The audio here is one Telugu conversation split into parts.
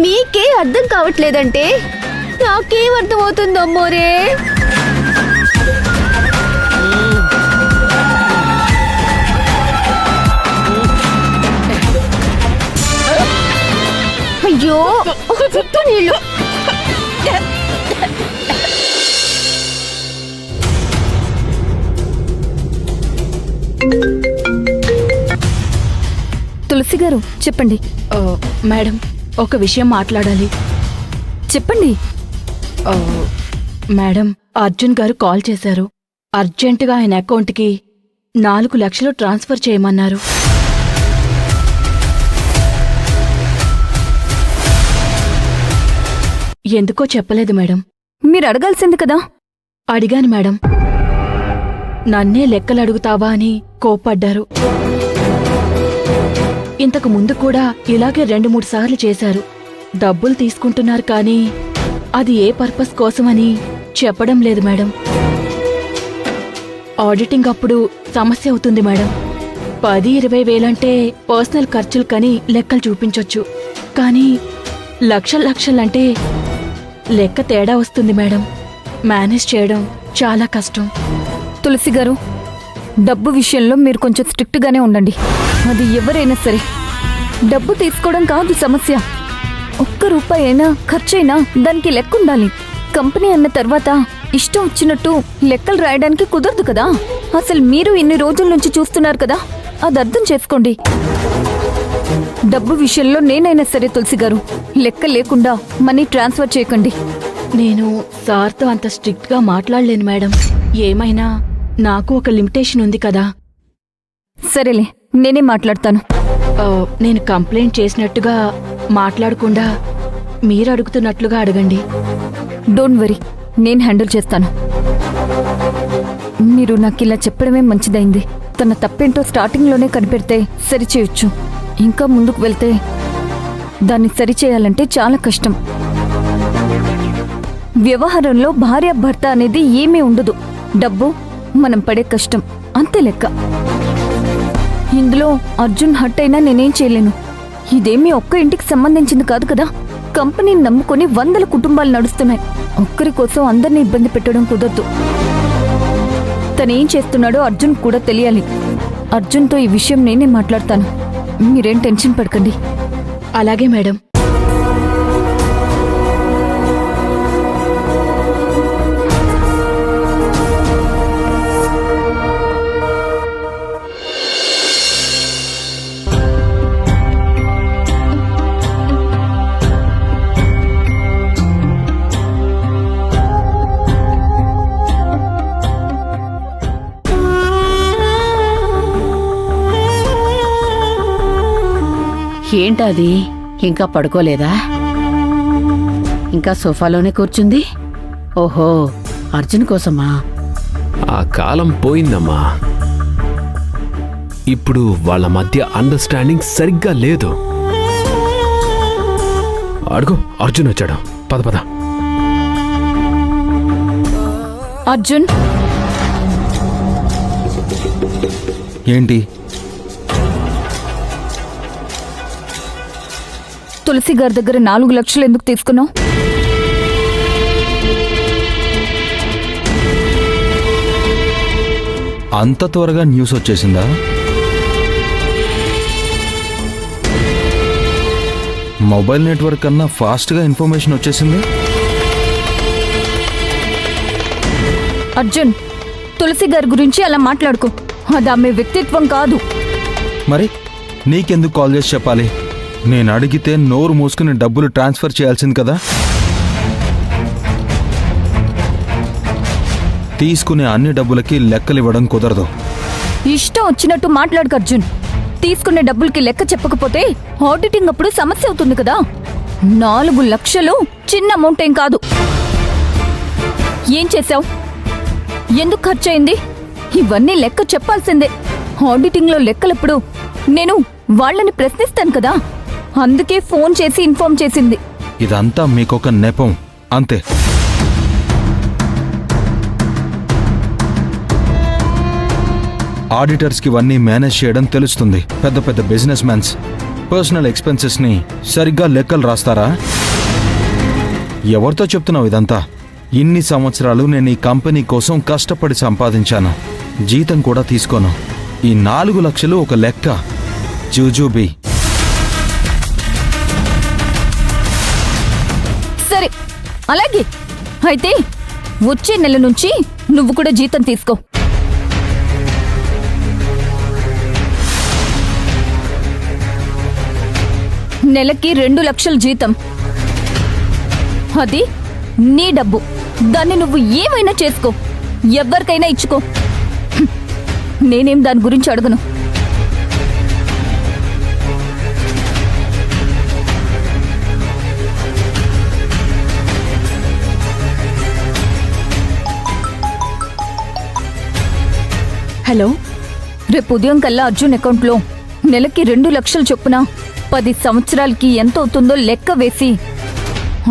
మీకే అర్థం కావట్లేదంటే నాకేం అర్థమవుతుందమ్మోరే. అయ్యో చుట్టూ నీళ్ళు. తులసి గారు చెప్పండి. మేడం, ఒక విషయం మాట్లాడాలి. చెప్పండి. మేడం, అర్జున్ గారు కాల్ చేశారు. అర్జెంటుగా ఆయన అకౌంట్కి 4 లక్షలు ట్రాన్స్ఫర్ చేయమన్నారు. ఎందుకో చెప్పలేదు మేడం. మీరు అడగాల్సింది కదా. అడిగాను మేడం. నన్నే లెక్కలు అడుగుతావా అని కోప్పడ్డారు. ఇంతకు ముందు కూడా ఇలాగే 2-3 సార్లు చేశారు. డబ్బులు తీసుకుంటున్నారు కానీ అది ఏ పర్పస్ కోసమని చెప్పడం లేదు మేడం. ఆడిటింగ్ అప్పుడు సమస్య అవుతుంది మేడం. 10-20 వేలంటే పర్సనల్ ఖర్చులు కని లెక్కలు చూపించొచ్చు. కానీ లక్షలంటే లెక్క తేడా వస్తుంది మేడం. మేనేజ్ చేయడం చాలా కష్టం. తులసి గారు, డబ్బు విషయంలో మీరు కొంచెం స్ట్రిక్ట్ గానే ఉండండి. అది ఎవరైనా సరే. డబ్బు తీసుకోవడం కాదు సమస్య. 1 రూపాయి అయినా ఖర్చైనా దానికి లెక్క ఉండాలి. కంపెనీ అన్న తర్వాత ఇష్టం వచ్చినట్టు లెక్కలు రాయడానికి కుదరదు కదా. అసలు మీరు ఇన్ని రోజుల నుంచి చూస్తున్నారు కదా, అది అర్థం చేసుకోండి. డబ్బు విషయంలో నేనైనా సరే తులసి గారు, లెక్క లేకుండా మనీ ట్రాన్స్ఫర్ చేయకండి. నేను సార్తో అంత స్ట్రిక్ట్గా మాట్లాడలేను మేడం. ఏమైనా నాకు ఒక లిమిటేషన్ ఉంది కదా. సరేలే, నేనే మాట్లాడతాను. నేను కంప్లైంట్ చేసినట్టుగా మాట్లాడకుండా మీరు అడుగుతున్నట్లుగా అడగండి. డోంట్ వరీ, నేను హ్యాండిల్ చేస్తాను. మీరు నాకు ఇలా చెప్పడమే మంచిదైంది. తన తప్పేంటో స్టార్టింగ్లోనే కనిపెడితే సరిచేయొచ్చు. ఇంకా ముందుకు వెళ్తే దాన్ని సరిచేయాలంటే చాలా కష్టం. వ్యవహారంలో భార్యాభర్త అనేది ఏమీ ఉండదు. డబ్బు, మనం పడే కష్టం, అంతే లెక్క. ఇందులో అర్జున్ హట్ అయినా నేనేం చేయలేను. ఇదేమీ ఒక్క ఇంటికి సంబంధించింది కాదు కదా. కంపెనీని నమ్ముకొని 100 కుటుంబాలు నడుస్తున్నాయి. ఒక్కరి కోసం అందరినీ ఇబ్బంది పెట్టడం కుదరదు. తనేం చేస్తున్నాడో అర్జున్ కూడా తెలియాలి. అర్జున్తో ఈ విషయం నేనే మాట్లాడతాను. మీరేం టెన్షన్ పడకండి. అలాగే మేడం. ఏంటది, ఇంకా పడుకోలేదా? ఇంకా సోఫాలోనే కూర్చుంది. ఓహో, అర్జున్ కోసమా? ఆ కాలం పోయిందమ్మా. ఇప్పుడు వాళ్ళ మధ్య అండర్స్టాండింగ్ సరిగ్గా లేదు. అడుగు, అర్జున్ వచ్చాడు. పద పద. అర్జున్, ఏంటి? తులసి గారి దగ్గర 4 లక్షలు ఎందుకు తీసుకున్నావు? అంత త్వరగా న్యూస్ వచ్చేసిందా? మొబైల్ నెట్వర్క్ కన్నా ఫాస్ట్గా ఇన్ఫర్మేషన్ వచ్చేసింది. అర్జున్, తులసి గారి గురించి అలా మాట్లాడుకో. అది ఆమె వ్యక్తిత్వం కాదు. మరి నీకెందుకు కాల్ చేసి చెప్పాలి? నేను అడిగితే నోరు మూసుకుని డబ్బులు ట్రాన్స్ఫర్ చేయాల్సింది కదా. తీసుకునే అన్ని డబ్బులకి లెక్కలు ఇవ్వడం కుదరదు. ఇష్టం వచ్చినట్టు మాట్లాడుకు అర్జున్. తీసుకునే డబ్బులకి లెక్క చెప్పకపోతే ఆడిటింగ్ అప్పుడు సమస్య అవుతుంది కదా. 4 లక్షలు చిన్న అమౌంట్ ఏం కాదు. ఏం చేశావు? ఎందుకు ఖర్చయింది? ఇవన్నీ లెక్క చెప్పాల్సిందే. ఆడిటింగ్లో లెక్కలప్పుడు నేను వాళ్ళని ప్రశ్నిస్తాను కదా. అందుకే ఫోన్ చేసి ఇన్ఫార్మ్ చేసింది. ఇదంతా మీకొక నెపం అంతే. ఆడిటర్స్కి ఇవన్నీ మేనేజ్ చేయడం తెలుస్తుంది. పెద్ద పెద్ద బిజినెస్ మ్యాన్స్ పర్సనల్ ఎక్స్పెన్సెస్ని సరిగ్గా లెక్కలు రాస్తారా? ఎవరితో చెప్తున్నావు ఇదంతా? ఇన్ని సంవత్సరాలు నేను ఈ కంపెనీ కోసం కష్టపడి సంపాదించాను. జీతం కూడా తీసుకోను. ఈ 4 లక్షలు ఒక లెక్క. జూజూబీ. సరే అలాగే అయితే వచ్చే నెల నుంచి నువ్వు కూడా జీతం తీసుకో. నెలకి 2 లక్షల జీతం. అది నీ డబ్బు. దాన్ని నువ్వు ఏమైనా చేసుకో, ఎవరికైనా ఇచ్చుకో. నేనేం దాని గురించి అడగను. హలో, రేపు ఉదయం కల్లా అర్జున్ అకౌంట్లో నెలకి 2 లక్షలు చొప్పున 10 సంవత్సరాలకి ఎంత అవుతుందో లెక్క వేసి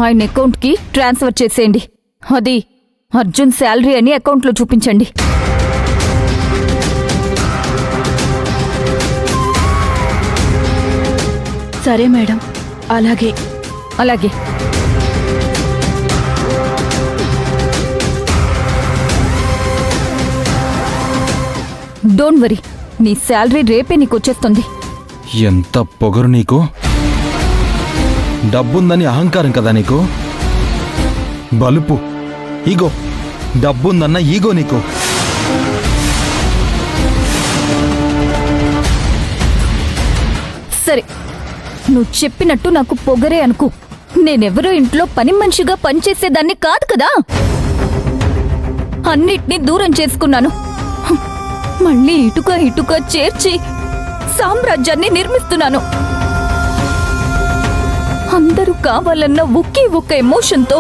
ఆయన అకౌంట్కి ట్రాన్స్ఫర్ చేసేయండి. అది అర్జున్ శాలరీ అని అకౌంట్లో చూపించండి. సరే మేడం, అలాగే. అలాగే. డోంట్ వరీ, నీ శాలరీ రేపే నీకు వచ్చేస్తుంది. ఎంత పొగరు నీకు! డబ్బుందని అహంకారం కదా నీకు? బలుపు, ఈగో. డబ్బుందన్న ఈగో నీకు. సరే, నువ్వు చెప్పినట్టు నాకు పొగరే అనుకో. నేనెవరో ఇంట్లో పని మనిషిగా పనిచేసేదాన్ని కాదు కదా. అన్నిటినీ దూరం చేసుకున్నాను. మళ్ళీ ఇటుక ఇటుక చేర్చి సామ్రాజ్యాన్ని నిర్మిస్తున్నాను. అందరూ కావాలన్న ఒకే ఒక్క ఎమోషన్తో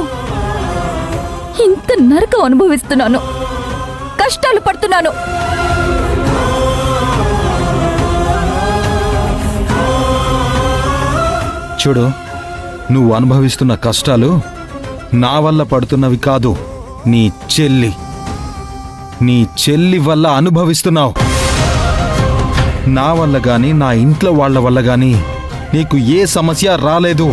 ఇంత నరకం అనుభవిస్తున్నాను, కష్టాలు పడుతున్నాను. చూడు, నువ్వు అనుభవిస్తున్న కష్టాలు నా వల్ల పడుతున్నవి కాదు, నీ చెల్లి వల్ల అనుభవిస్తున్నావు. నా వల్ల గాని, నా ఇంట్లో వాళ్ళ వల్ల గాని నీకు ఏ సమస్య రాలేదు.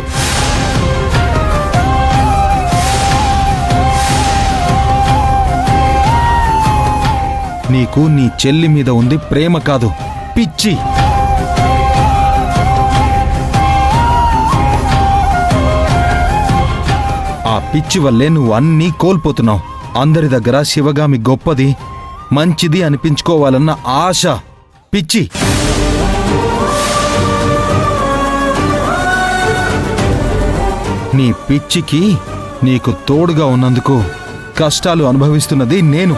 నీకు నీ చెల్లి మీద ఉంది ప్రేమ కాదు, పిచ్చి. ఆ పిచ్చి వల్లే నువ్వు అన్నీ కోల్పోతున్నావు. అందరి దగ్గర శివగామి గొప్పది, మంచిది అనిపించుకోవాలన్న ఆశ పిచ్చి. నీ పిచ్చికి నీకు తోడుగా ఉన్నందుకు కష్టాలు అనుభవిస్తున్నది నేను.